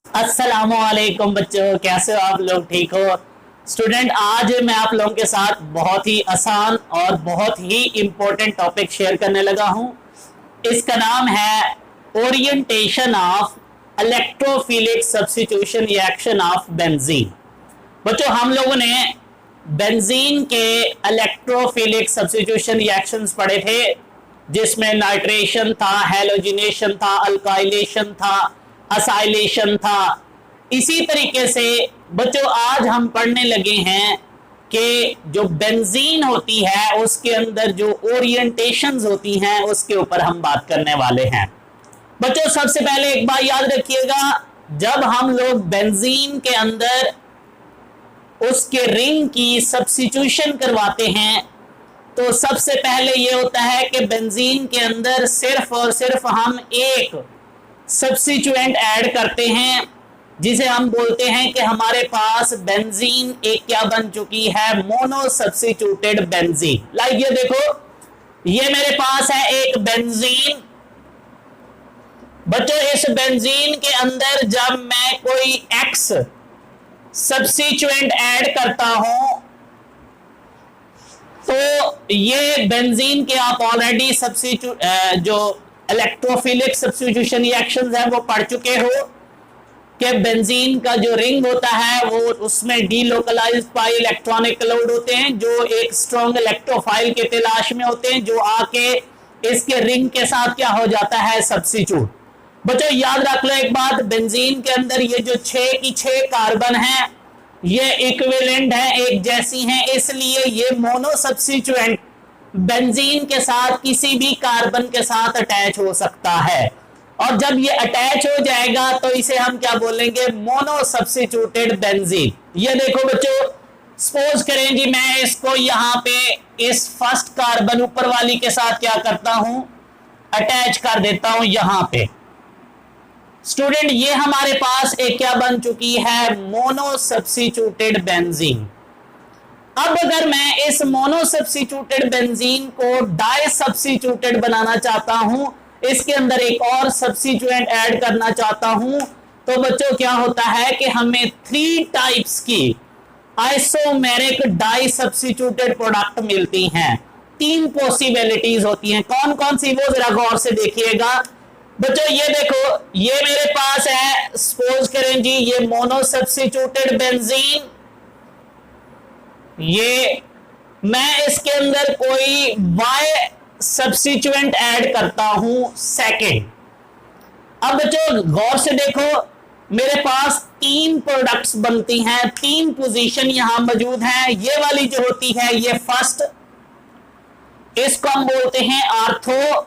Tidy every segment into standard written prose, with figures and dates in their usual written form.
अस्सलामुअलैकुम बच्चों, कैसे हो आप लोग? ठीक हो स्टूडेंट? आज मैं आप लोगों के साथ बहुत ही आसान और बहुत ही इम्पोर्टेंट टॉपिक शेयर करने लगा हूं। इसका नाम है orientation of electrophilic substitution reaction of benzene. बच्चों, हम लोगों ने बेंजीन के इलेक्ट्रोफिलिक सब्स्टिट्यूशन रिएक्शंस पढ़े थे, जिसमें नाइट्रेशन था, हेलोजिनेशन था, अल्काइलेशन था, असाइलेशन था। इसी तरीके से बच्चों आज हम पढ़ने लगे हैं कि जो बेंजीन होती है उसके अंदर जो ओरिएंटेशंस होती हैं उसके ऊपर हम बात करने वाले हैं। बच्चों सबसे पहले एक बात याद रखिएगा, जब हम लोग बेंजीन के अंदर उसके रिंग की सब्स्टिट्यूशन करवाते हैं तो सबसे पहले ये होता है कि बेंजीन के अंदर सिर्फ और सिर्फ हम एक सब्स्टिट्यूएंट ऐड करते हैं, जिसे हम बोलते हैं कि हमारे पास बेंजीन एक क्या बन चुकी है, मोनो सब्स्टिट्यूटेड बेंजीन। लाइक ये देखो, ये मेरे पास है एक बेंजीन। बच्चों इस बेंजीन के अंदर जब मैं कोई एक्स सब्स्टिट्यूएंट ऐड करता हूं तो ये बेंजीन के आप ऑलरेडी सब्स्टिट्यूट जो इलेक्ट्रोफिलिक सब्स्टिट्यूशन रिएक्शंस है वो पढ़ चुके हो कि बेंजीन का जो रिंग होता है वो उसमें डीलोकलाइज्ड पाई इलेक्ट्रॉनिक क्लाउड होते हैं जो एक स्ट्रॉन्ग इलेक्ट्रोफाइल के तलाश में होते हैं, जो आके इसके रिंग के साथ क्या हो जाता है, सब्स्टिट्यूट। बच्चों याद रख लो एक बात, बेंजीन के अंदर ये जो 6 की 6 कार्बन है ये इक्विवेलेंट है, एक जैसी हैं, इसलिए ये मोनो सब्स्टिट्यूएंट बेंजीन के साथ किसी भी कार्बन के साथ अटैच हो सकता है। और जब ये अटैच हो जाएगा तो इसे हम क्या बोलेंगे, मोनो सब्स्टिट्यूटेड बेंजीन। ये देखो बच्चों, सपोज करें जी मैं इसको यहां पे इस फर्स्ट कार्बन ऊपर वाली के साथ क्या करता हूं, अटैच कर देता हूं यहां पे। स्टूडेंट ये हमारे पास एक क्या बन चुकी है, मोनो सब्स्टिट्यूटेड बेंजीन। अब अगर मैं इस मोनो सब्स्टिट्यूटेड बेंजीन को डाई सब्स्टिट्यूटेड बनाना चाहता हूं, इसके अंदर एक और सब्स्टिट्यूएंट ऐड करना चाहता हूं, तो बच्चों क्या होता है कि हमें 3 टाइप्स की आइसोमेरिक डाई सब्स्टिट्यूटेड प्रोडक्ट मिलती हैं। 3 पॉसिबिलिटीज होती हैं। कौन कौन सी, वो जरा गौर से देखिएगा। बच्चों ये देखो, ये मेरे पास है, सपोज करें जी ये मोनो सब्स्टिट्यूटेड बेंजीन, ये मैं इसके अंदर कोई Y सब्स्टिट्यूएंट ऐड करता हूं सेकेंड। अब बच्चों गौर से देखो, मेरे पास 3 प्रोडक्ट्स बनती हैं, 3 पोजीशन यहां मौजूद हैं। ये वाली जो होती है ये फर्स्ट, इसको हम बोलते हैं आर्थो,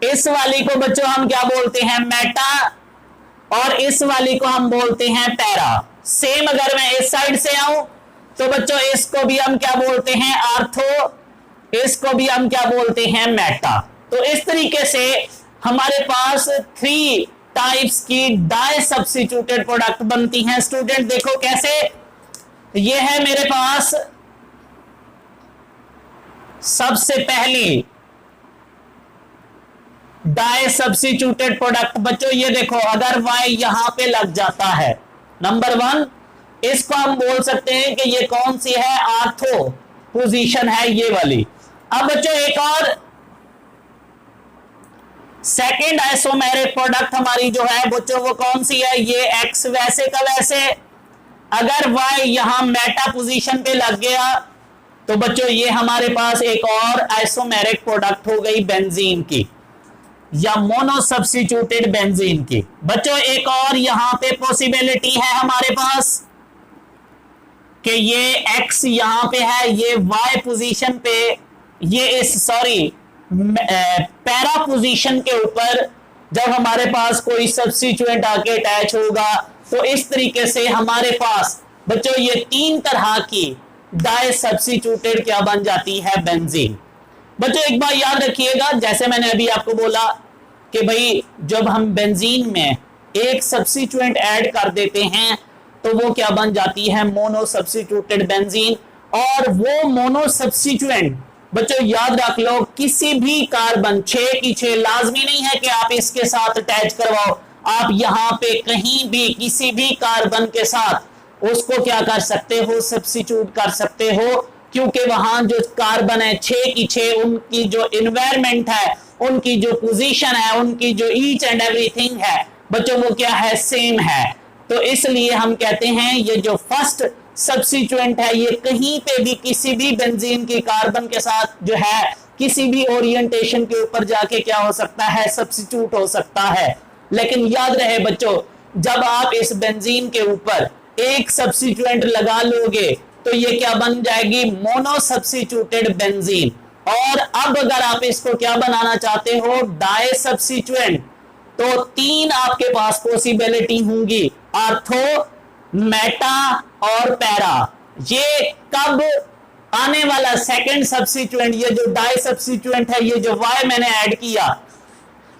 इस वाली को बच्चों हम क्या बोलते हैं, मेटा, और इस वाली को हम बोलते हैं पैरा। सेम अगर मैं इस साइड से आऊं तो बच्चों इसको भी हम क्या बोलते हैं, आर्थो, इसको भी हम क्या बोलते हैं, मेटा। तो इस तरीके से हमारे पास 3 टाइप्स की डाई सब्स्टिट्यूटेड प्रोडक्ट बनती हैं। स्टूडेंट देखो कैसे, ये है मेरे पास सबसे पहली डाई सब्स्टिट्यूटेड प्रोडक्ट। बच्चों ये देखो, अगर Y यहां पे लग जाता है, नंबर 1, इसको हम बोल सकते हैं कि ये कौन सी है, आर्थो पोजीशन है ये वाली। अब बच्चों एक और सेकेंड आइसोमेरिक प्रोडक्ट हमारी जो है बच्चों वो कौन सी है, ये X वैसे का वैसे। अगर Y यहां मेटा पोजीशन पे लग गया तो बच्चों ये हमारे पास एक और आइसोमेरिक प्रोडक्ट हो गई बेंजीन की, या मोनो सब्स्टिट्यूटेड बेंजीन की। बच्चों एक और यहां पे पॉसिबिलिटी है हमारे पास कि ये X यहां पे है, ये Y पोजीशन पे, ये इस पैरा पोजीशन के ऊपर जब हमारे पास कोई सब्स्टिट्यूएंट आके अटैच होगा तो इस तरीके से हमारे पास बच्चों ये 3 तरह की डाई सब्स्टिट्यूटेड क्या बन जाती है, बेंजीन। बच्चों एक बार याद रखिएगा, जैसे मैंने अभी आपको बोला कि भाई जब हम बेंजीन में एक सब्स्टिट्यूएंट ऐड कर देते हैं तो वो क्या बन जाती है, मोनो सब्स्टिट्यूटेड बेंजीन। और वो मोनो सब्स्टिट्यूएंट बच्चों याद रख लो, किसी भी कार्बन 6 की 6 लाजमी नहीं है कि आप इसके साथ अटैच करवाओ, आप यहाँ पे कहीं भी किसी भी कार्बन के साथ उसको क्या कर सकते हो, सब्स्टिट्यूट कर सकते हो, क्योंकि वहां जो कार्बन है 6 की 6, उनकी जो इन्वायरमेंट है, उनकी जो पोजीशन है, उनकी जो ईच एंड एवरीथिंग है बच्चों वो क्या है, सेम है। तो इसलिए हम कहते हैं ये जो फर्स्ट सब्स्टिट्यूएंट है ये कहीं पे भी किसी भी बेंजीन की कार्बन के साथ जो है किसी भी ओरिएंटेशन के ऊपर जाके क्या हो सकता है, सब्स्टिट्यूट हो सकता है। लेकिन याद रहे बच्चों, जब आप इस बेंजीन के ऊपर एक सब्स्टिट्यूएंट लगा लोगे तो ये क्या बन जाएगी, मोनो सब्स्टिट्यूटेड बेंजीन। और अब अगर आप इसको क्या बनाना चाहते हो, डाई सब्स्टिट्यूएंट, तो 3 आपके पास पॉसिबिलिटी होंगी, आर्थो, मेटा और पैरा। ये कब आने वाला सेकंड सब्स्टिट्यूएंट, ये जो डाई सब्स्टिट्यूएंट है, ये जो Y मैंने ऐड किया,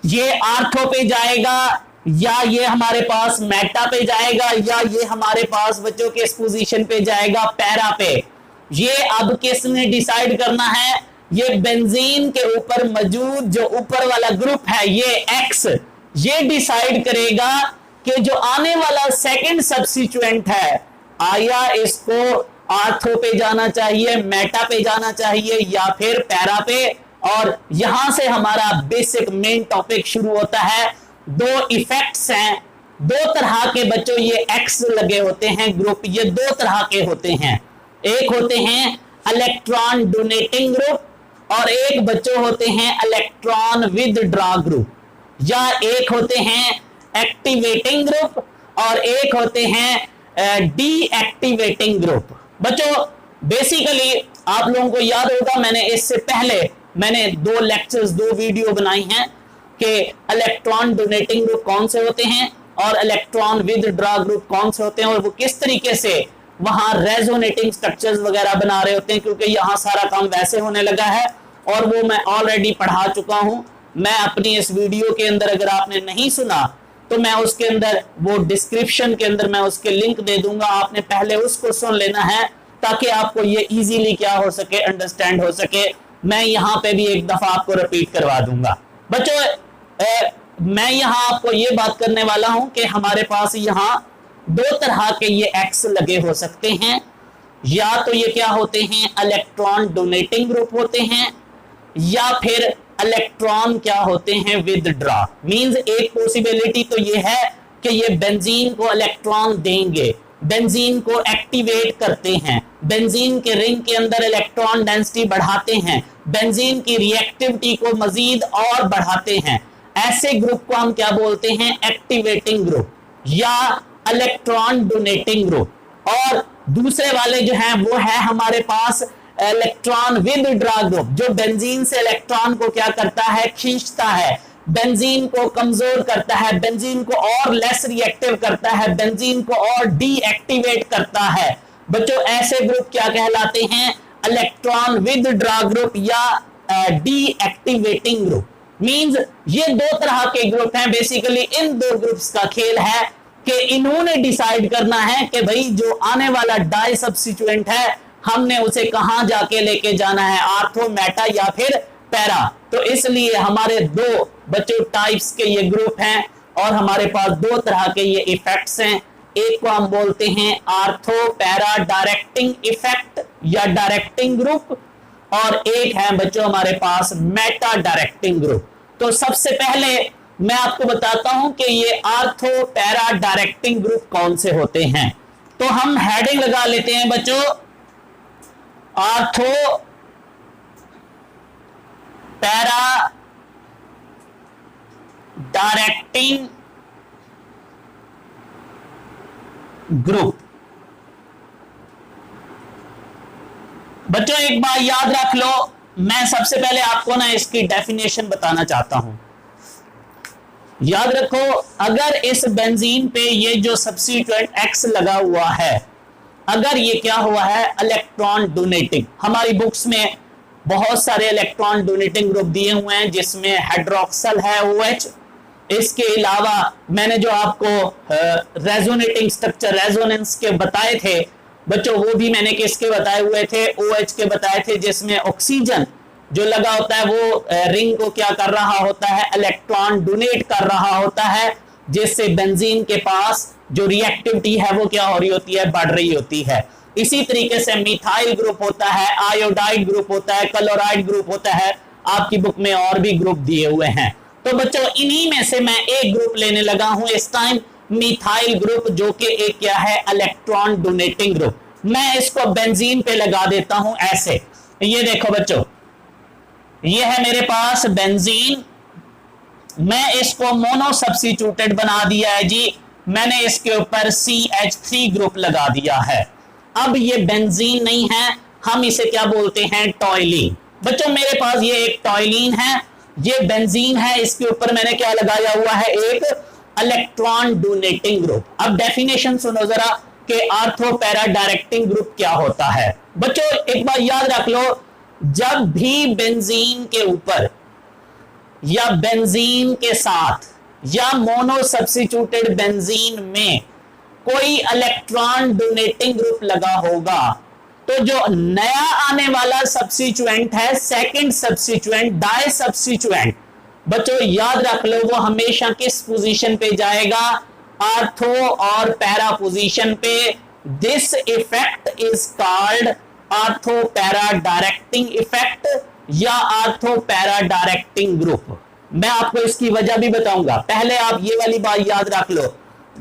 ये आर्थो पे जाएगा या ये हमारे पास मेटा पे जाएगा या ये हमारे पास बच्चों के इस पोजीशन पे जाएगा, पैरा पे। ये अब किसने डिसाइड करना है, ये बेंजीन के ऊपर मौजूद जो ऊपर वाला ग्रुप है ये X, ये डिसाइड करेगा कि जो आने वाला सेकंड सब्स्टिट्यूएंट है आया इसको आर्थो पे जाना चाहिए, मेटा पे जाना चाहिए या फिर पैरा पे। और यहां से हमारा बेसिक मेन टॉपिक शुरू होता है। 2 इफेक्ट्स हैं, 2 तरह के बच्चों ये X लगे होते हैं ग्रुप, ये 2 तरह के होते हैं। एक होते हैं इलेक्ट्रॉन डोनेटिंग ग्रुप और एक बच्चों होते हैं इलेक्ट्रॉन विदड्रॉ ग्रुप, या एक होते हैं एक्टिवेटिंग ग्रुप और एक होते हैं डीएक्टिवेटिंग ग्रुप। बच्चों बेसिकली आप लोगों को याद होगा मैंने इससे पहले 2 लेक्चर्स 2 वीडियो बनाई हैं कि इलेक्ट्रॉन डोनेटिंग ग्रुप कौन से होते हैं और इलेक्ट्रॉन विदड्रॉ ग्रुप कौन से होते हैं, और वो किस तरीके से वहां रेजोनेटिंग स्ट्रक्चर्स वगैरह बना रहे होते हैं, क्योंकि यहां सारा काम वैसे होने लगा है और वो मैं ऑलरेडी पढ़ा चुका हूं। मैं अपनी इस वीडियो के अंदर अगर आपने नहीं सुना तो मैं उसके अंदर वो डिस्क्रिप्शन के अंदर मैं उसके लिंक दे दूंगा, आपने पहले उसको सुन लेना है ताकि आपको ये इजीली क्या हो सके, अंडरस्टैंड हो सके। मैं यहाँ पे भी एक दफा आपको रिपीट करवा दूंगा। बच्चों मैं यहाँ आपको ये बात करने वाला हूं कि हमारे पास यहाँ 2 तरह के ये X लगे हो सकते हैं, या तो ये क्या होते हैं इलेक्ट्रॉन डोनेटिंग ग्रुप होते हैं या फिर इलेक्ट्रॉन क्या होते हैं विदड्रॉ। मींस एक पॉसिबिलिटी तो ये है कि ये बेंजीन को इलेक्ट्रॉन देंगे, बेंजीन को एक्टिवेट करते हैं, बेंजीन के रिंग के अंदर इलेक्ट्रॉन डेंसिटी बढ़ाते हैं, बेंजीन की रिएक्टिविटी को मजीद और बढ़ाते हैं। ऐसे ग्रुप को हम क्या बोलते हैं, एक्टिवेटिंग ग्रुप या इलेक्ट्रॉन डोनेटिंग ग्रुप। और दूसरे वाले जो हैं वो है हमारे पास इलेक्ट्रॉन विदड्रॉ ग्रुप, जो बेंजीन से इलेक्ट्रॉन को क्या करता है, खींचता है, बेंजीन को कमजोर करता है, बेंजीन को और लेस रिएक्टिव करता है, बेंजीन को और डीएक्टिवेट करता है। बच्चों ऐसे ग्रुप क्या कहलाते हैं, इलेक्ट्रॉन विदड्रॉ ग्रुप या डीएक्टिवेटिंग ग्रुप। मींस ये 2 तरह के ग्रुप हैं। बेसिकली इन 2 ग्रुप्स का खेल है कि इन्होंने डिसाइड करना है कि भाई जो आने वाला डाई सब्स्टिट्यूएंट है हमने उसे कहां जाके लेके जाना है, आर्थो, मेटा या फिर पैरा। तो इसलिए हमारे 2 बच्चों टाइप्स के ये ग्रुप हैं और हमारे पास 2 तरह के ये इफेक्ट्स हैं। एक को हम बोलते हैं आर्थो पैरा डायरेक्टिंग इफेक्ट या डायरेक्टिंग ग्रुप, और एक है बच्चों हमारे पास मेटा डायरेक्टिंग ग्रुप। तो सबसे पहले मैं आपको बताता हूं कि ये आर्थो पैरा डायरेक्टिंग ग्रुप कौन से होते हैं। तो हम हेडिंग लगा लेते हैं बच्चों, आर्थो पैरा डायरेक्टिंग ग्रुप। बच्चों एक बात याद रख लो, मैं सबसे पहले आपको ना इसकी डेफिनेशन बताना चाहता हूं। याद रखो, अगर इस बेंजीन पे ये जो सब्स्टिट्यूएंट X लगा हुआ है, अगर ये क्या हुआ है इलेक्ट्रॉन डोनेटिंग, हमारी बुक्स में बहुत सारे इलेक्ट्रॉन डोनेटिंग ग्रुप दिए हुए हैं जिसमें हाइड्रोक्सल है OH। इसके अलावा मैंने जो आपको रेजोनेटिंग स्ट्रक्चर रेजोनेंस के बताए थे बच्चों, वो भी मैंने किसके बताए हुए थे, OH के बताए थे, जिसमें ऑक्सीजन जो लगा होता है वो रिंग को क्या कर रहा होता है, इलेक्ट्रॉन डोनेट कर रहा होता है। जिससे बेंजीन के पास जो रिएक्टिविटी है वो क्या हो रही होती है, बढ़ रही होती है। इसी तरीके से मिथाइल ग्रुप होता है, आयोडाइड ग्रुप होता है, क्लोराइड ग्रुप होता है, आपकी बुक में और भी ग्रुप दिए हुए हैं। तो बच्चों इन्हीं में से मैं एक ग्रुप लेने लगा हूं इस टाइम, मिथाइल ग्रुप, जो कि एक क्या है, इलेक्ट्रॉन डोनेटिंग ग्रुप। मैं इसको बेंजीन पे लगा देता हूं ऐसे। ये देखो बच्चों, ये है मेरे पास बेंजीन, मैं इसको मोनो सब्स्टिट्यूटेड बना दिया है जी, मैंने इसके ऊपर CH3 ग्रुप लगा दिया है। अब ये बेंजीन नहीं है, हम इसे क्या बोलते हैं, टॉयलीन। बच्चों मेरे पास ये एक टॉयलीन है, ये बेंजीन है, इसके ऊपर मैंने क्या लगाया हुआ है, एक इलेक्ट्रॉन डोनेटिंग ग्रुप। अब डेफिनेशन सुनो जरा कि आर्थो पैरा डायरेक्टिंग ग्रुप क्या होता है। बच्चों एक बात याद रख लो, जब भी बेंजीन के ऊपर या बेंजीन के साथ या मोनो सब्स्टिट्यूटेड बेंजीन में कोई इलेक्ट्रॉन डोनेटिंग ग्रुप लगा होगा, तो जो नया आने वाला सब्स्टिट्यूएंट है, सेकंड सब्स्टिट्यूएंट, डाई सब्स्टिट्यूएंट, बच्चों याद रख लो वो हमेशा किस पोजीशन पे जाएगा, आर्थो और पैरा पोजीशन पे। This effect is called ortho para directing effect या आर्थो पैरा डायरेक्टिंग ग्रुप। मैं आपको इसकी वजह भी बताऊंगा, पहले आप ये वाली बात याद रख लो,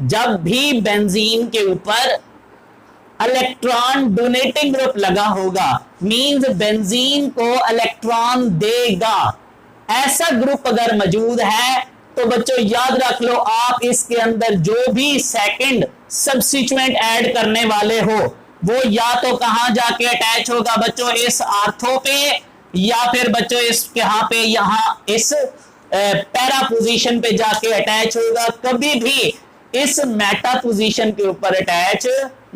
जब भी बेंजीन के ऊपर इलेक्ट्रॉन डोनेटिंग ग्रुप लगा होगा, मींस बेंजीन को इलेक्ट्रॉन देगा, ऐसा ग्रुप अगर मौजूद है तो बच्चों याद रख लो, आप इसके अंदर जो भी सेकंड सब्स्टिट्यूएंट ऐड करने वाले हो वो या तो कहां जाके अटैच होगा बच्चों, इस आर्थो पे, या फिर बच्चों इस यहां पे, यहां इस पैरा पोजीशन पे जाके अटैच होगा, कभी भी इस मेटा पोजीशन के ऊपर अटैच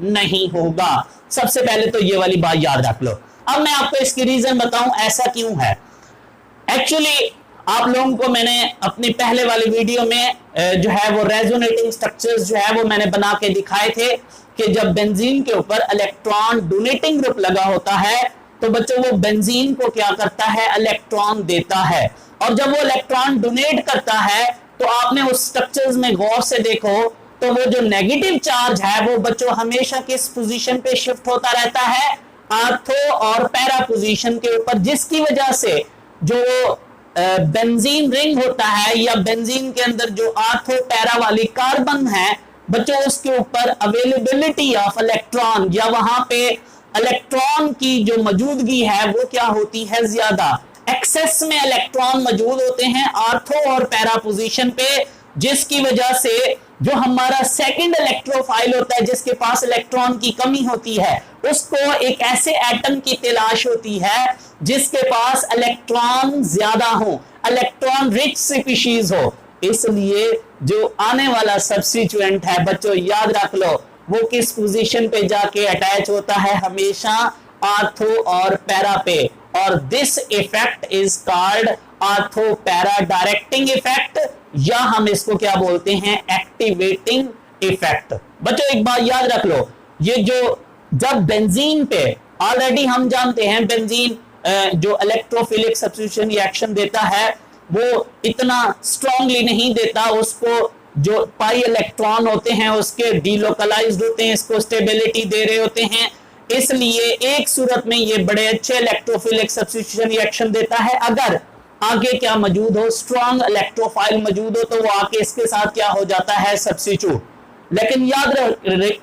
नहीं होगा। सबसे पहले तो ये वाली बात याद रख लो। अब मैं आपको इसकी रीजन बताऊं ऐसा क्यों है। एक्चुअली आप लोगों को मैंने अपनी पहले वाली वीडियो में जो है वो रेजोनेटिंग स्ट्रक्चर्स जो है वो मैंने बना के दिखाए थे कि जब बेंजीन के ऊपर इलेक्ट्रॉन डोनेटिंग ग्रुप लगा होता है तो बच्चों वो बेंजीन को क्या करता है, इलेक्ट्रॉन देता है, और जब वो इलेक्ट्रॉन डोनेट करता है तो आपने उस स्ट्रक्चर्स में गौर से देखो तो वो जो नेगेटिव चार्ज है वो बच्चों हमेशा किस पोजीशन पे शिफ्ट होता रहता है, आर्थो और पैरा पोजीशन के ऊपर, जिसकी वजह से जो बेंजीन रिंग होता है या बेंजीन के अंदर जो आर्थो पैरा वाली कार्बन है बच्चों, उसके ऊपर अवेलेबिलिटी ऑफ इलेक्ट्रॉन या वहां पे इलेक्ट्रॉन की जो मौजूदगी है वो क्या होती है, ज्यादा एक्सेस में इलेक्ट्रॉन मौजूद होते हैं आर्थो और पैरा पोजीशन पे, जिसकी वजह से जो हमारा सेकंड इलेक्ट्रोफाइल होता है जिसके पास इलेक्ट्रॉन की कमी होती है, उसको एक ऐसे एटम की तलाश होती है जिसके पास इलेक्ट्रॉन ज्यादा हो, इलेक्ट्रॉन रिच स्पीशीज हो। इसलिए जो आने वाला सब्स्टिट्यूएंट है बच्चों याद रख लो वो किस पोजीशन पे जाके अटैच होता है, हमेशा आर्थो और पैरा पे, और this effect is called ortho para directing effect, या हम इसको क्या बोलते हैं, एक्टिवेटिंग इफेक्ट। बच्चों एक बात याद रख लो, ये जो जब बेंजीन पे, ऑलरेडी हम जानते हैं बेंजीन जो इलेक्ट्रोफिलिक सब्स्टिट्यूशन रिएक्शन देता है वो इतना स्ट्रांगली नहीं देता, उसको जो पाई इलेक्ट्रॉन होते हैं उसके डीलोकलाइज्ड होते हैं, इसको स्टेबिलिटी दे रहे होते हैं, इसलिए एक सूरत में ये बड़े अच्छे इलेक्ट्रोफिलिक सब्स्टिट्यूशन रिएक्शन देता है। अगर आगे क्या मौजूद हो, स्ट्रॉन्ग इलेक्ट्रोफाइल मौजूद हो, तो वो आके इसके साथ क्या हो जाता है, सब्स्टिट्यूट। लेकिन याद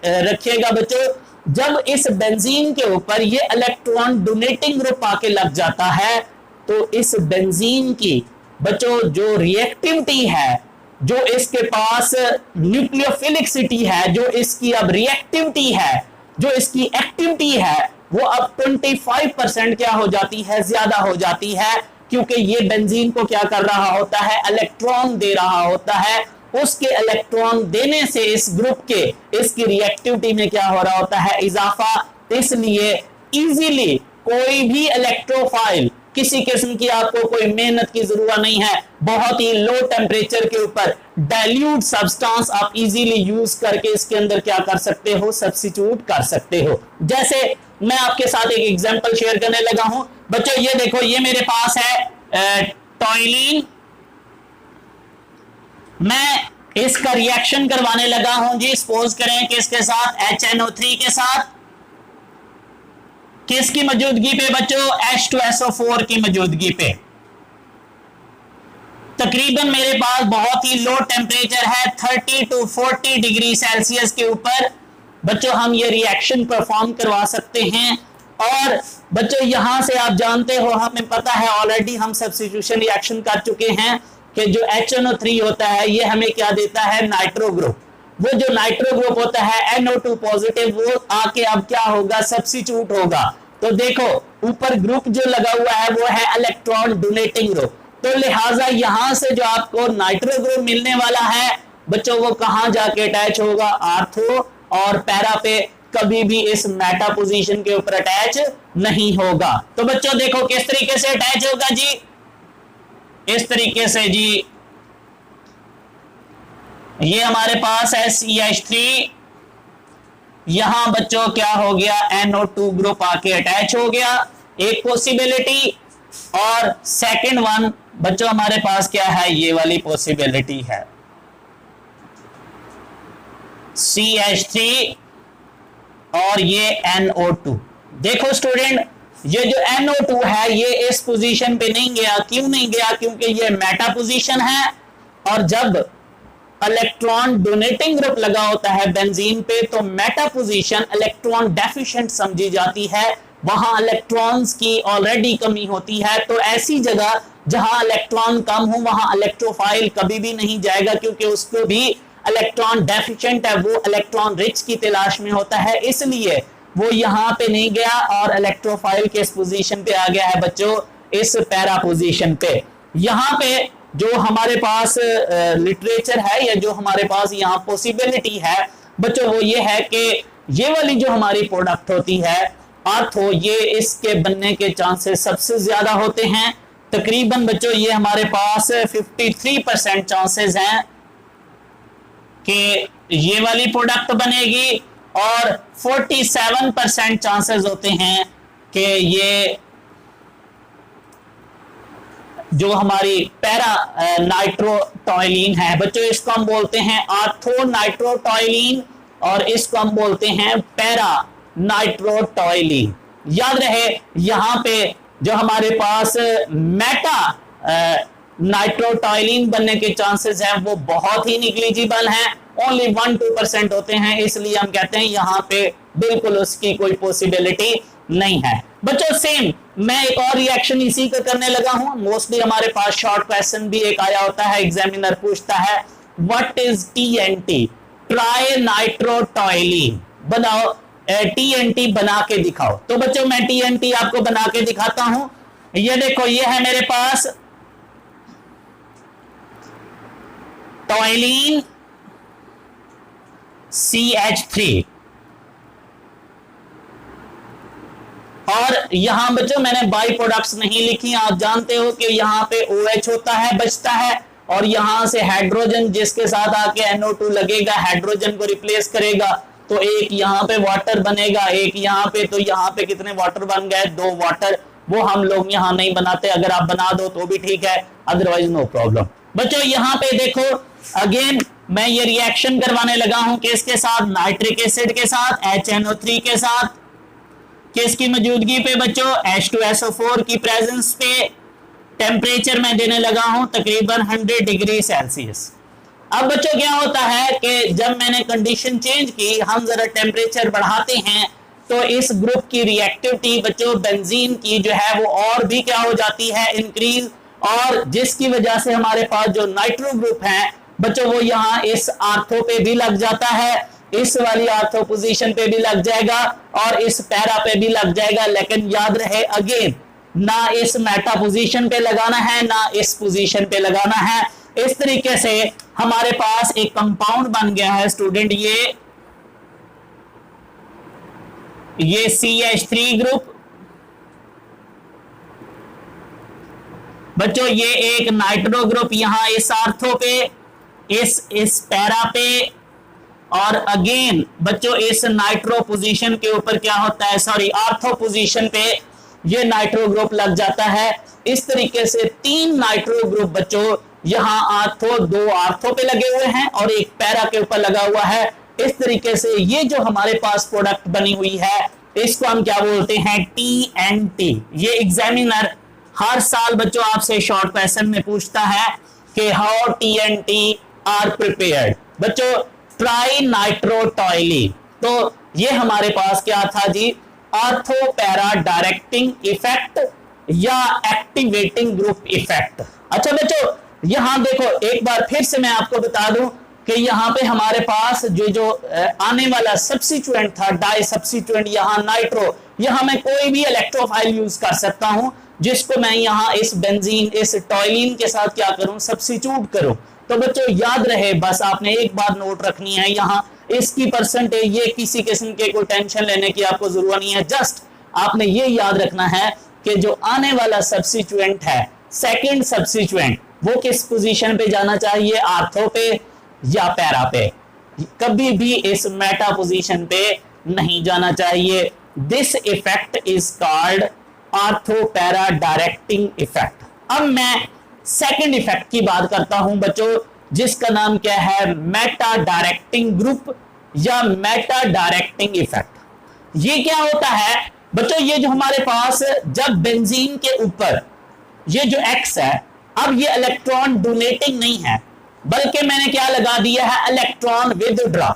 रखिएगा बच्चों, जब इस बेंजीन के ऊपर ये इलेक्ट्रॉन डोनेटिंग ग्रुप आके लग जाता है तो इस बेंजीन की बच्चों जो रिएक्टिविटी है, जो इसके पास न्यूक्लियोफिलिसिटी है, जो इसकी अब रिएक्टिविटी है, जो इसकी एक्टिविटी है, वो अब 25% क्या हो जाती है, ज्यादा हो जाती है, क्योंकि ये बेंजीन को क्या कर रहा होता है, इलेक्ट्रॉन दे रहा होता है। उसके इलेक्ट्रॉन देने से इस ग्रुप के इसकी रिएक्टिविटी में क्या हो रहा होता है, इजाफा। इसलिए इजीली कोई भी इलेक्ट्रोफाइल, किसी किस्म की आपको कोई मेहनत की जरूरत नहीं है, बहुत ही लो टेम्परेचर के ऊपर डाइल्यूट सब्सटेंस आप इजीली यूज करके इसके अंदर क्या कर सकते हो, सब्स्टिट्यूट कर सकते हो। जैसे मैं आपके साथ एक एग्जांपल शेयर करने लगा हूं बच्चों, ये देखो, ये मेरे पास है टॉयलीन, मैं इसका रिएक्शन करवाने लगा हूं जी। सपोज करें कि इसके साथ HNO3 के साथ किसकी मौजूदगी पे बच्चों, H2SO4 की मौजूदगी पे। तकरीबन मेरे पास बहुत ही लो टेम्परेचर है 30 to 40 डिग्री सेल्सियस के ऊपर बच्चों हम ये रिएक्शन परफॉर्म करवा सकते हैं। और बच्चों यहां से आप जानते हो, हमें पता है ऑलरेडी, हम सब्स्टिट्यूशन रिएक्शन कर चुके हैं कि जो HNO3 होता है ये हमें क्या देता है, नाइट्रो ग्रुप। वो जो नाइट्रो ग्रुप होता है NO2 पॉजिटिव, वो आके अब क्या होगा, सब्स्टिट्यूट होगा। तो देखो ऊपर ग्रुप जो लगा हुआ है वो है इलेक्ट्रॉन डोनेटिंग ग्रुप, तो लिहाजा यहां से जो आपको नाइट्रो ग्रुप मिलने वाला है बच्चों वो कहां जाके अटैच होगा, आर्थो और पैरा पे, कभी भी इस मेटा पोजीशन के ऊपर अटैच नहीं होगा। तो बच्चों देखो किस तरीके से अटैच होगा जी, इस तरीके से जी। ये हमारे पास है CH3, यहां बच्चों क्या हो गया, NO2 ग्रुप आके अटैच हो गया, एक पॉसिबिलिटी। और सेकंड वन बच्चों हमारे पास क्या है, ये वाली पॉसिबिलिटी है, CH3 और ये NO2। देखो स्टूडेंट, ये जो NO2 है ये इस पोजीशन पे नहीं गया, क्यों नहीं गया, क्योंकि ये मेटा पोजीशन है। और जब इलेक्ट्रॉन डोनेटिंग ग्रुप लगा होता है बेंजीन पे तो मेटा पोजीशन इलेक्ट्रॉन डेफिशिएंट समझी जाती है, वहां इलेक्ट्रॉन्स की ऑलरेडी कमी होती है। तो ऐसी जगह जहां इलेक्ट्रॉन कम हो वहां इलेक्ट्रोफाइल कभी भी नहीं जाएगा, क्योंकि उसको भी इलेक्ट्रॉन डेफिशिएंट है, वो इलेक्ट्रॉन रिच की तलाश में होता है, इसलिए वो यहां पे नहीं गया और इलेक्ट्रोफाइल के इस पोजीशन पे आ गया है बच्चों, इस पैरा पोजीशन पे। यहां पे जो हमारे पास लिटरेचर है या जो हमारे पास यहाँ पॉसिबिलिटी है बच्चों वो ये है कि ये वाली जो हमारी प्रोडक्ट होती है आर्थो, ये इसके बनने के चांसेस सबसे ज्यादा होते हैं। तकरीबन बच्चों ये हमारे पास 53% चांसेस हैं कि ये वाली प्रोडक्ट बनेगी और 47% चांसेस होते हैं कि ये जो हमारी पैरा नाइट्रोटॉयलिन है बच्चों, इसको हम बोलते हैं आर्थो नाइट्रोटॉयलिन और इसको हम बोलते हैं पैरा नाइट्रोटॉयलिन। याद रहे यहां पे जो हमारे पास मेटा नाइट्रोटॉयलिन बनने के चांसेस हैं वो बहुत ही निग्लिजिबल हैं, ओनली 1-2% होते हैं, इसलिए हम कहते हैं यहां पे बिल्कुल उसकी कोई पॉसिबिलिटी नहीं है। बच्चों सेम मैं एक और रिएक्शन इसी का करने लगा हूं। मोस्टली हमारे पास शॉर्ट क्वेश्चन भी एक आया होता है, एग्जामिनर पूछता है व्हाट इज TNT, ट्राई नाइट्रोटॉयलिन। बनाओ TNT बना के दिखाओ। तो बच्चों मैं TNT आपको बना के दिखाता हूं। ये देखो ये है मेरे पास टॉयलिन CH3 और यहां बच्चों मैंने बाई प्रोडक्ट्स नहीं लिखी, आप जानते हो कि यहां पे OH होता है बचता है और यहां से हाइड्रोजन जिसके साथ आके NO2 लगेगा हाइड्रोजन को रिप्लेस करेगा, तो एक यहां पे वाटर बनेगा, एक यहां पे, तो यहां पे कितने वाटर बन गए, 2 वाटर। वो हम लोग यहां नहीं बनाते, अगर आप बना दो तो भी ठीक है, अदरवाइज नो प्रॉब्लम। बच्चों यहां पे देखो अगेन मैं ये रिएक्शन करवाने लगा हूं किसके साथ, नाइट्रिक एसिड के साथ, HNO3 के साथ, किसकी मौजूदगी पे बच्चों, H2SO4 की प्रेजेंस पे। टेम्परेचर मैं देने लगा हूं तकरीबन 100 डिग्री सेल्सियस। अब बच्चों क्या होता है कि जब मैंने कंडीशन चेंज की, हम जरा टेम्परेचर बढ़ाते हैं तो इस ग्रुप की रिएक्टिविटी बच्चों बेंजीन की जो है वो और भी क्या हो जाती है, इंक्रीज, और जिसकी वजह से हमारे पास जो नाइट्रो ग्रुप है बच्चों वो यहाँ इस आर्थो पे भी लग जाता है, इस वाली आर्थो पोजीशन पे भी लग जाएगा और इस पैरा पे भी लग जाएगा। लेकिन याद रहे अगेन, ना इस मेटा पोजीशन पे लगाना है ना इस पोजीशन पे लगाना है। इस तरीके से हमारे पास एक कंपाउंड बन गया है स्टूडेंट, ये CH3 ग्रुप। बच्चों ये एक नाइट्रो ग्रुप यहां इस आर्थो पे, इस पैरा पे, और अगेन बच्चों इस नाइट्रो पोजीशन के ऊपर क्या होता है, सॉरी आर्थो पोजीशन पे ये नाइट्रो ग्रुप लग जाता है। इस तरीके से 3 नाइट्रो ग्रुप बच्चों यहाँ आर्थो, दो आर्थो पे लगे हुए हैं और एक पैरा के ऊपर लगा हुआ है। इस तरीके से ये जो हमारे पास प्रोडक्ट बनी हुई है इसको हम क्या बोलते हैं, TNT। ये एग्जामिनर हर साल बच्चों आपसे शॉर्ट क्वेश्चन में पूछता है कि हाउ TNT आर प्रिपेयर्ड। बच्चों ट्राई नाइट्रोटॉयलीन, तो ये हमारे पास क्या था जी, आर्थो पैरा डायरेक्टिंग इफेक्ट या एक्टिवेटिंग ग्रुप इफेक्ट। अच्छा बच्चों यहां देखो एक बार फिर से मैं आपको बता दूं कि यहाँ पे हमारे पास जो आने वाला सब्स्टिट्यूएंट था, डाई सब्स्टिट्यूएंट, यहाँ नाइट्रो, यहाँ मैं कोई भी इलेक्ट्रोफाइल यूज कर सकता हूं जिसको मैं यहाँ इस बेंजीन, इस टॉयलीन के साथ क्या करूं, सब्स्टिट्यूट करूं। तो बच्चों याद रहे, बस आपने एक बात नोट रखनी है, यहाँ इसकी परसेंटेज, ये किसी किस्म के कोई टेंशन लेने की आपको जरूरत नहीं है। जस्ट आपने ये याद रखना है कि जो आने वाला सब्स्टिट्यूएंट है, सेकंड सब्स्टिट्यूएंट, वो किस पोजीशन पे जाना चाहिए, आर्थो पे या पैरा पे, कभी भी इस मेटा पोजीशन पे नहीं जाना चाहिए। This effect is called ortho para directing effect. अब मैं सेकंड इफेक्ट की बात करता हूं बच्चों, जिसका नाम क्या है, मेटा डायरेक्टिंग ग्रुप या मेटा डायरेक्टिंग इफेक्ट। ये क्या होता है बच्चों, ये जो हमारे पास जब बेंजीन के ऊपर ये जो X है, अब ये इलेक्ट्रॉन डोनेटिंग नहीं है, बल्कि मैंने क्या लगा दिया है, इलेक्ट्रॉन विदड्रॉ।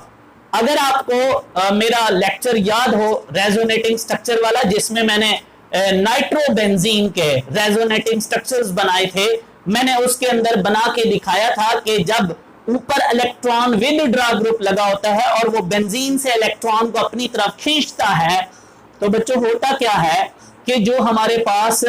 अगर आपको मेरा लेक्चर याद हो रेजोनेटिंग स्ट्रक्चर वाला, जिसमें मैंने नाइट्रोबेंजीन के रेजोनेटिंग स्ट्रक्चर्स बनाए थे, मैंने उसके अंदर बना के दिखाया था कि जब ऊपर इलेक्ट्रॉन विदड्रॉ ग्रुप लगा होता है और वो बेंजीन से इलेक्ट्रॉन को अपनी तरफ खींचता है, तो बच्चों होता क्या है कि जो हमारे पास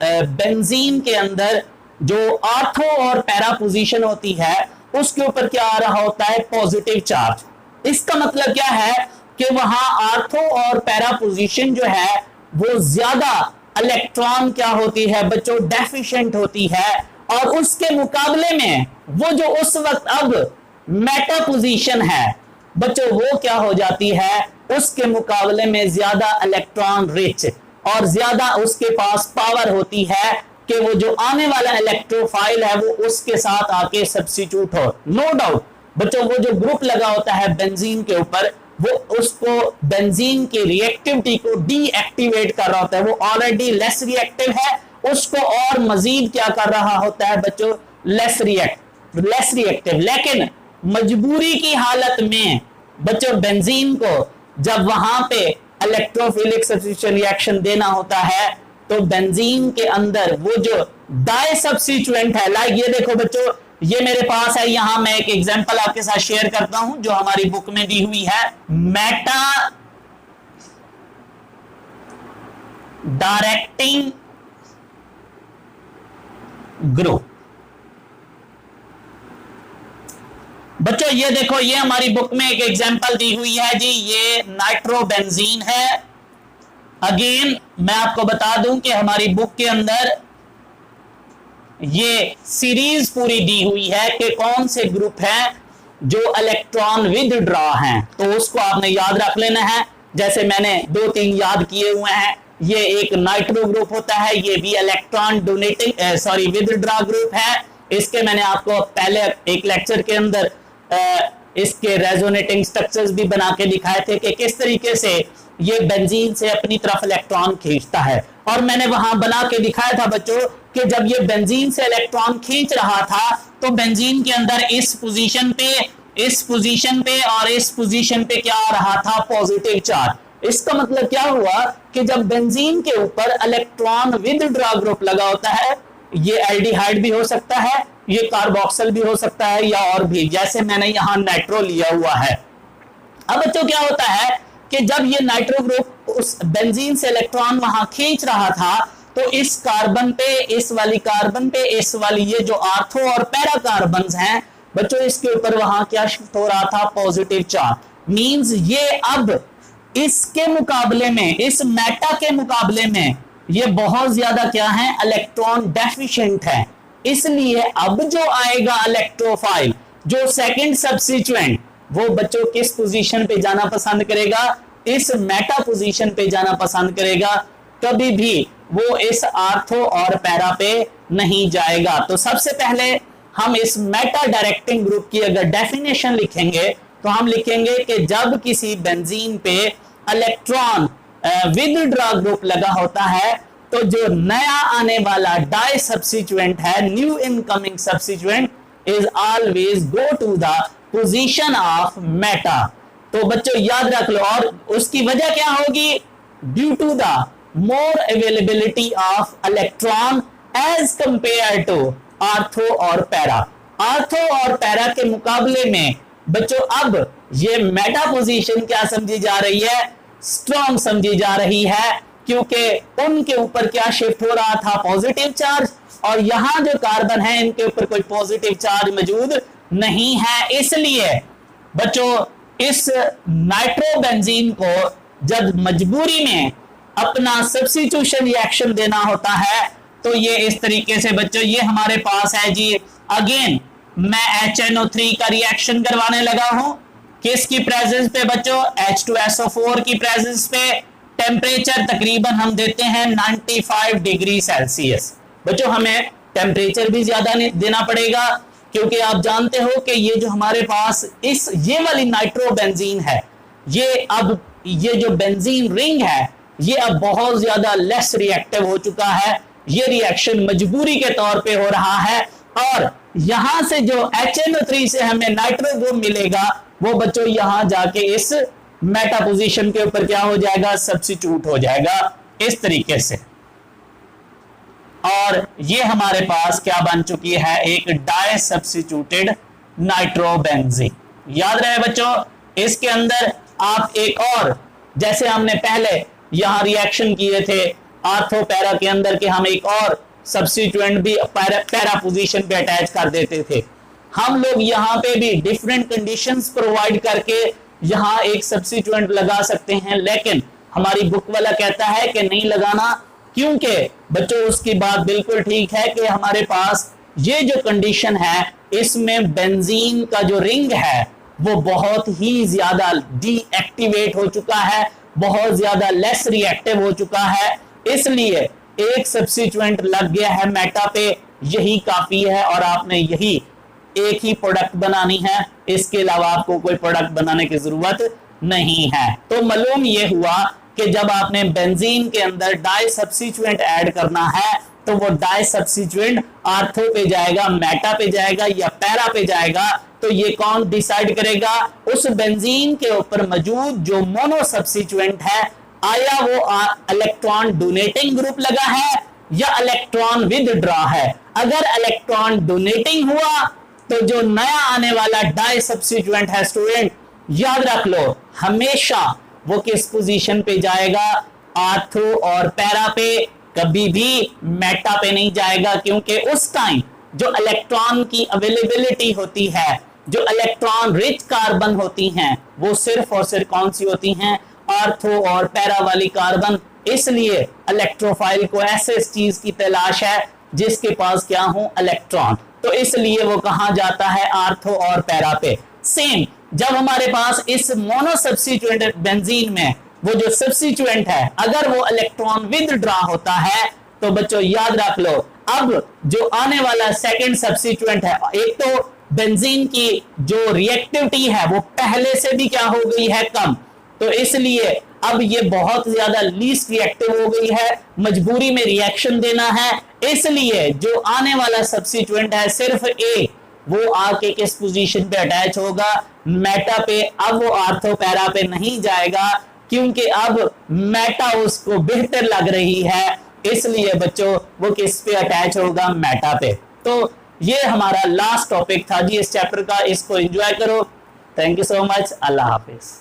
बेंजीन के अंदर जो आर्थो और पैरा पोजीशन होती है उसके ऊपर क्या आ रहा होता है, पॉजिटिव चार्ज। इसका मतलब क्या है कि वहां आर्थो और पैरा पोजीशन जो है वो ज्यादा इलेक्ट्रॉन क्या होती है बच्चों, डेफिशिएंट होती है, और उसके मुकाबले में वो जो उस वक्त अब मेटा पोजीशन है बच्चों, वो क्या हो जाती है, उसके मुकाबले में ज्यादा इलेक्ट्रॉन रिच और ज्यादा उसके पास पावर होती है कि वो जो आने वाला इलेक्ट्रोफाइल है वो उसके साथ आके सब्स्टिट्यूट हो। नो डाउट बच्चों वो जो ग्रुप लगा होता है बेंजीन के ऊपर, वो उसको बेंजीन की रिएक्टिविटी को डीएक्टिवेट कर रहा होता है, वो ऑलरेडी लेस रिएक्टिव है, उसको और मजीद क्या कर रहा होता है बच्चों, लेस रिएक्टिव। लेकिन मजबूरी की हालत में बच्चों बेंजीन को जब वहां पे इलेक्ट्रोफिलिक सब्स्टिट्यूशन रिएक्शन देना होता है, तो बेंजीन के अंदर वो जो डाई सब्स्टिट्यूएंट है, लाइक ये देखो बच्चों, ये मेरे पास है, यहां मैं एक एग्जांपल आपके साथ शेयर करता हूं जो हमारी बुक में दी हुई है, मेटा डायरेक्टिंग ग्रुप। बच्चों ये देखो, ये हमारी बुक में एक एग्जांपल दी हुई है जी, ये नाइट्रोबेंजीन है। अगेन मैं आपको बता दूं कि हमारी बुक के अंदर ये सीरीज पूरी दी हुई है कि कौन से ग्रुप हैं जो इलेक्ट्रॉन विदड्रॉ हैं, तो उसको आपने याद रख लेना है। जैसे मैंने 2-3 याद किए हुए हैं, ये एक नाइट्रो ग्रुप होता है, ये भी इलेक्ट्रॉन डोनेटिंग विदड्रॉ ग्रुप है। इसके मैंने आपको पहले एक लेक्चर के अंदर इसके रेजोनेटिंग स्ट्रक्चर्स भी बना के दिखाए थे कि किस तरीके से ये बेंजीन से अपनी तरफ इलेक्ट्रॉन खींचता है, और मैंने वहां बना के दिखाया था बच्चों कि जब ये बेंजीन से इलेक्ट्रॉन खींच रहा था तो बेंजीन के अंदर इस पोजीशन पे और इस पोजीशन पे क्या आ रहा था, पॉजिटिव चार्ज। इसका मतलब क्या हुआ कि जब बेंजीन के ऊपर इलेक्ट्रॉन विदड्रॉ ग्रुप लगा होता है, ये एल्डिहाइड भी हो सकता है, ये कार्बोक्सिल भी हो सकता है, या और भी, जैसे मैंने यहां नाइट्रो लिया हुआ है। अब बच्चों क्या होता है कि जब ये नाइट्रो ग्रुप उस बेंजीन से इलेक्ट्रॉन वहां खींच रहा था, तो इस कार्बन पे, इस वाली कार्बन पे, इस वाली ये जो आर्थो और पैरा कार्बन्स हैं बच्चों, इसके ऊपर वहां क्या शिफ्ट हो रहा था, पॉजिटिव चार्ज। मींस ये अब इसके मुकाबले में, इस मेटा के मुकाबले में ये बहुत ज्यादा क्या है, इलेक्ट्रॉन डेफिशिएंट है। इसलिए अब जो आएगा इलेक्ट्रोफाइल, जो सेकंड सब्स्टिट्यूएंट, वो बच्चों किस पोजीशन पे जाना पसंद करेगा, इस मेटा पोजीशन पे जाना पसंद करेगा, कभी भी वो इस आर्थो और पैरा पे नहीं जाएगा। तो सबसे पहले हम इस मेटा डायरेक्टिंग ग्रुप की अगर डेफिनेशन लिखेंगे तो हम लिखेंगे कि जब किसी बेंजीन पे इलेक्ट्रॉन विदड्रॉ ग्रुप लगा होता है तो जो नया आने वाला डाई सब्स्टिट्यूएंट है, new incoming substituent is always go to the position of meta. तो बच्चों याद रख लो, और उसकी वजह क्या होगी? Due to the more availability of electron as compare to ortho और पैरा। आर्थो और पैरा के मुकाबले में बच्चों अब ये मेटा पोजीशन क्या समझी जा रही है? स्ट्रॉन्ग समझी जा रही है, क्योंकि उनके ऊपर क्या शिफ्ट हो रहा था? पॉजिटिव चार्ज, और यहां जो कार्बन है इनके ऊपर कोई पॉजिटिव चार्ज मौजूद नहीं है। इसलिए बच्चों इस नाइट्रोबेंजीन को जब मजबूरी में अपना सब्स्टिट्यूशन रिएक्शन देना होता है तो ये इस तरीके से बच्चों ये हमारे पास है जी। अगेन मैं HNO3 का रिएक्शन करवाने लगा हूं, किसकी प्रेजेंस पे बच्चों? H2SO4 की प्रेजेंस पे। टेम्परेचर तकरीबन हम देते हैं 95 डिग्री सेल्सियस। बच्चों हमें टेम्परेचर भी ज्यादा देना पड़ेगा, क्योंकि आप जानते हो कि ये जो हमारे पास ये वाली नाइट्रोबेंजीन है, ये जो बेंजीन रिंग है ये अब बहुत ज्यादा लेस रिएक्टिव हो चुका है। ये रिएक्शन मजबूरी के तौर पे हो रहा है, और यहां से जो HNO3 से हमें नाइट्रो ग्रुप मिलेगा वो बच्चों यहां जाके इस मेटा पोजीशन के ऊपर क्या हो जाएगा? सब्स्टिट्यूट हो जाएगा इस तरीके से। और ये हमारे पास क्या बन चुकी है? एक डाई सब्स्टिट्यूटेड नाइट्रोबेंजीन। याद रहे बच्चों, इसके अंदर आप एक और, जैसे हमने पहले यहां रिएक्शन किए थे आर्थो पैरा के अंदर कि हम एक और सब्स्टिट्यूएंट भी पैरा पोजीशन पे अटैच कर देते थे, हम लोग यहाँ पे भी डिफरेंट कंडीशंस प्रोवाइड करके यहाँ एक सब्स्टिट्यूएंट लगा सकते हैं, लेकिन हमारी बुक वाला कहता है कि नहीं लगाना, क्योंकि बच्चों उसकी बात बिल्कुल ठीक है कि हमारे पास ये जो कंडीशन है इसमें बेंजीन का जो रिंग है वो बहुत ही ज्यादा डीएक्टिवेट हो चुका है, बहुत ज्यादा लेस रिएक्टिव हो चुका है। इसलिए एक सब्स्टिट्यूएंट लग गया है मेटा पे, यही काफी है, और आपने यही एक ही प्रोडक्ट बनानी है, इसके अलावा आपको कोई प्रोडक्ट बनाने की जरूरत नहीं है। तो मालूम ये हुआ कि जब आपने बेंजीन के अंदर डाई सब्स्टिट्यूएंट ऐड करना है तो वो डाई सब्स्टिट्यूएंट आर्थो पे जाएगा, मेटा पे जाएगा या पैरा पे जाएगा, तो ये कौन डिसाइड करेगा? उस बेंजीन के ऊपर मौजूद जो मोनो सब्स्टिट्यूएंट है, आया वो इलेक्ट्रॉन डोनेटिंग ग्रुप लगा है या इलेक्ट्रॉन विदड्रॉ है। अगर इलेक्ट्रॉन डोनेटिंग हुआ तो जो नया आने वाला डाई सब्स्टिट्यूएंट है स्टूडेंट, याद रख लो, हमेशा वो किस पोजीशन पे जाएगा? आर्थो और पैरा पे, कभी भी मेटा पे नहीं जाएगा, क्योंकि उस टाइम जो इलेक्ट्रॉन की अवेलेबिलिटी होती है, जो इलेक्ट्रॉन रिच कार्बन होती हैं, वो सिर्फ और सिर्फ कौन सी होती हैं? आर्थो और पैरा वाली कार्बन। इसलिए इलेक्ट्रोफाइल को ऐसे चीज की तलाश है जिसके पास क्या हो? इलेक्ट्रॉन। तो इसलिए वो कहां जाता है? आर्थो और पैरा पे। सेम जब हमारे पास इस मोनो सब्स्टिट्यूएंट बेंजीन में वो जो सब्स्टिट्यूएंट है, अगर वो इलेक्ट्रॉन विदड्रॉ होता है तो बच्चों याद रख लो, अब जो आने वाला सेकंड सब्स्टिट्यूएंट है, एक तो बेंजीन की जो रिएक्टिविटी है वो पहले से भी क्या हो गई है? कम। तो इसलिए अब ये बहुत ज्यादा लीस्ट रिएक्टिव हो गई है, मजबूरी में रिएक्शन देना है, इसलिए जो आने वाला सब्स्टिट्यूएंट है सिर्फ ए, वो आके किस पोजीशन पे अटैच होगा? मेटा पे। अब वो आर्थो पैरा पे नहीं जाएगा, क्योंकि अब मेटा उसको बेहतर लग रही है, इसलिए बच्चों वो किस पे अटैच होगा? मेटा पे। तो ये हमारा लास्ट टॉपिक था जी इस चैप्टर का, इसको एंजॉय करो। Thank you so much, Allah Hafiz.